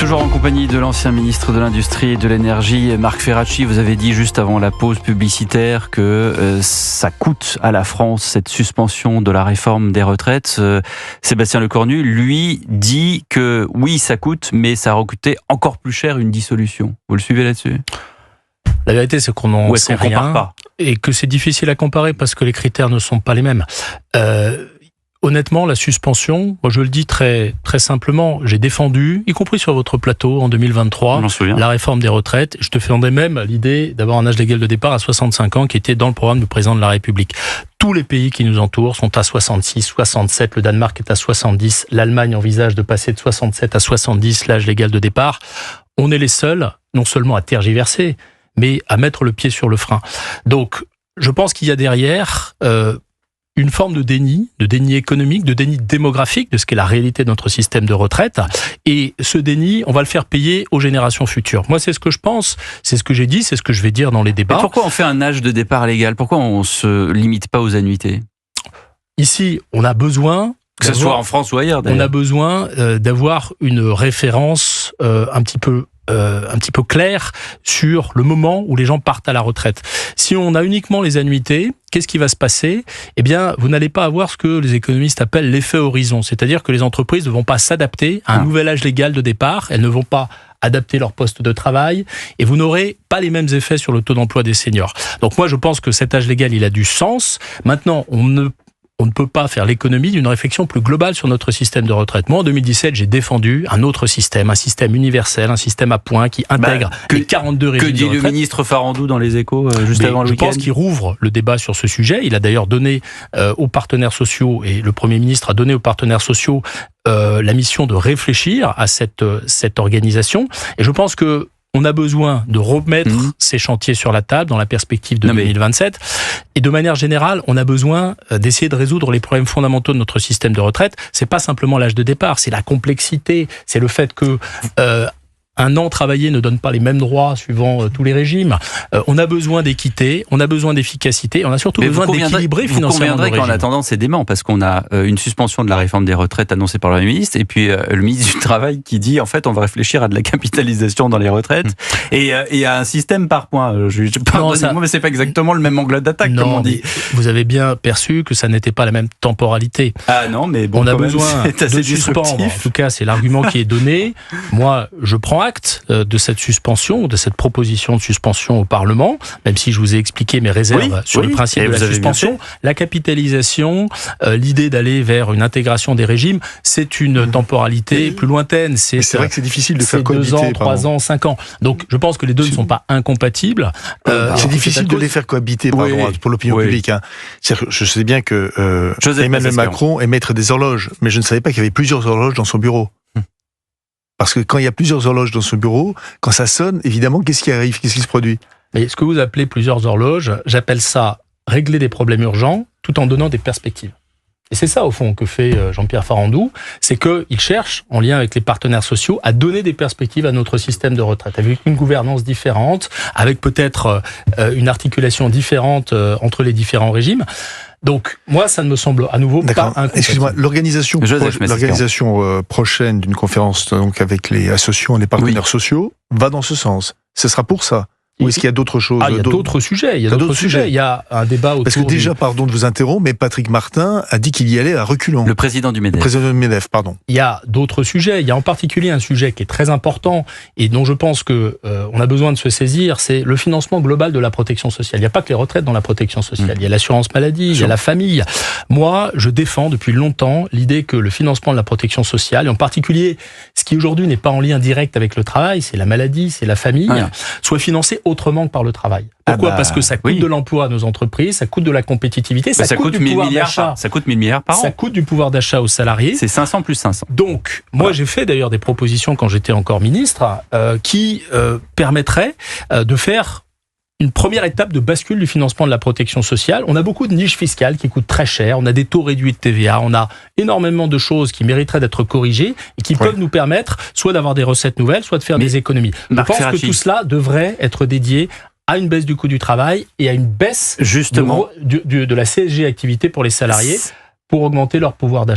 Toujours en compagnie de l'ancien ministre de l'Industrie et de l'Énergie, Marc Ferracci. Vous avez dit juste avant la pause publicitaire que ça coûte à la France, cette suspension de la réforme des retraites. Sébastien Lecornu, lui, dit que oui, ça coûte, mais ça aurait coûté encore plus cher une dissolution. Vous le suivez là-dessus ? La vérité, c'est qu'on n'en sait rien pas et que c'est difficile à comparer parce que les critères ne sont pas les mêmes. Honnêtement, la suspension, moi je le dis très très simplement, j'ai défendu, y compris sur votre plateau en 2023, la réforme des retraites. Je défendais même l'idée d'avoir un âge légal de départ à 65 ans qui était dans le programme du président de la République. Tous les pays qui nous entourent sont à 66, 67, le Danemark est à 70, l'Allemagne envisage de passer de 67 à 70 l'âge légal de départ. On est les seuls, non seulement à tergiverser, mais à mettre le pied sur le frein. Donc, je pense qu'il y a derrière une forme de déni économique, de déni démographique de ce qu'est la réalité de notre système de retraite. Et ce déni, on va le faire payer aux générations futures. Moi, c'est ce que je pense, c'est ce que j'ai dit, c'est ce que je vais dire dans les débats. Mais pourquoi on fait un âge de départ légal ? Pourquoi on ne se limite pas aux annuités ? Ici, on a besoin... Que ce soit en France ou ailleurs, d'ailleurs. On a besoin d'avoir une référence un petit peu clair sur le moment où les gens partent à la retraite. Si on a uniquement les annuités, qu'est-ce qui va se passer ? Eh bien, vous n'allez pas avoir ce que les économistes appellent l'effet horizon, c'est-à-dire que les entreprises ne vont pas s'adapter à un nouvel âge légal de départ, elles ne vont pas adapter leur poste de travail, et vous n'aurez pas les mêmes effets sur le taux d'emploi des seniors. Donc moi, je pense que cet âge légal, il a du sens. Maintenant, on ne peut pas faire l'économie d'une réflexion plus globale sur notre système de retraite. Moi, en 2017, j'ai défendu un autre système, un système universel, un système à points qui intègre les 42 régimes de retraite. Que dit le ministre Farandou dans les Échos juste avant le week-end ? Je pense qu'il rouvre le débat sur ce sujet. Il a d'ailleurs donné aux partenaires sociaux, et le Premier ministre a donné aux partenaires sociaux la mission de réfléchir à cette organisation. Et je pense que on a besoin de remettre ces chantiers sur la table dans la perspective de 2027. Et de manière générale, on a besoin d'essayer de résoudre les problèmes fondamentaux de notre système de retraite. C'est pas simplement l'âge de départ, c'est la complexité, c'est le fait que un an travaillé ne donne pas les mêmes droits suivant tous les régimes. On a besoin d'équité, on a besoin d'efficacité, on a surtout besoin d'équilibrer financièrement. Vous conviendrez qu'en attendant, c'est dément, parce qu'on a une suspension de la réforme des retraites annoncée par le Premier ministre, et puis le ministre du Travail qui dit, en fait, on va réfléchir à de la capitalisation dans les retraites, et à un système par points. Pardonnez-moi, mais c'est pas exactement le même angle d'attaque, comme on dit. Vous avez bien perçu que ça n'était pas la même temporalité. Ah non, mais bon, on a besoin de suspendre. En tout cas, c'est l'argument qui est donné. Moi, je prends acte de cette suspension, de cette proposition de suspension au Parlement, même si je vous ai expliqué mes réserves sur le principe de la suspension. La capitalisation, l'idée d'aller vers une intégration des régimes, c'est une temporalité plus lointaine. C'est vrai que c'est difficile de faire cohabiter. 2 ans, 3 ans, 5 ans. Donc je pense que les deux ne sont pas incompatibles. C'est difficile de les faire cohabiter, pour l'opinion publique. Hein. Je sais bien que Emmanuel Macron est maître des horloges, mais je ne savais pas qu'il y avait plusieurs horloges dans son bureau. Parce que quand il y a plusieurs horloges dans son bureau, quand ça sonne, évidemment, qu'est-ce qui arrive ? Qu'est-ce qui se produit ? Mais ce que vous appelez plusieurs horloges, j'appelle ça régler des problèmes urgents tout en donnant des perspectives. Et c'est ça, au fond, que fait Jean-Pierre Farandou, c'est qu'il cherche, en lien avec les partenaires sociaux, à donner des perspectives à notre système de retraite, avec une gouvernance différente, avec peut-être une articulation différente entre les différents régimes. Donc, moi, ça ne me semble à nouveau pas incompatible. Excusez-moi, l'organisation prochaine d'une conférence donc avec les associations et les partenaires sociaux va dans ce sens. Ce sera pour ça. Ou est-ce qu'il y a d'autres choses ? Il y a d'autres sujets. Il y a un débat autour. Parce que déjà, pardon de vous interrompre, mais Patrick Martin a dit qu'il y allait à reculons. Le président du MEDEF. Le président du MEDEF, pardon. Il y a d'autres sujets. Il y a en particulier un sujet qui est très important et dont je pense que on a besoin de se saisir, c'est le financement global de la protection sociale. Il n'y a pas que les retraites dans la protection sociale. Il y a l'assurance maladie, il y a la famille. Moi, je défends depuis longtemps l'idée que le financement de la protection sociale, et en particulier ce qui aujourd'hui n'est pas en lien direct avec le travail, c'est la maladie, c'est la famille, soit financé autrement que par le travail. Pourquoi ? Parce que ça coûte de l'emploi à nos entreprises, ça coûte de la compétitivité, ça coûte du pouvoir d'achat. Ça coûte 1000 milliards par an. Ça coûte du pouvoir d'achat aux salariés. C'est 500 plus 500. Donc, moi j'ai fait d'ailleurs des propositions quand j'étais encore ministre qui permettraient de faire une première étape de bascule du financement de la protection sociale. On a beaucoup de niches fiscales qui coûtent très cher, on a des taux réduits de TVA, on a énormément de choses qui mériteraient d'être corrigées et qui peuvent nous permettre soit d'avoir des recettes nouvelles, soit de faire des économies. Je pense que tout cela devrait être dédié à une baisse du coût du travail et à une baisse justement de la CSG activité pour les salariés pour augmenter leur pouvoir d'achat.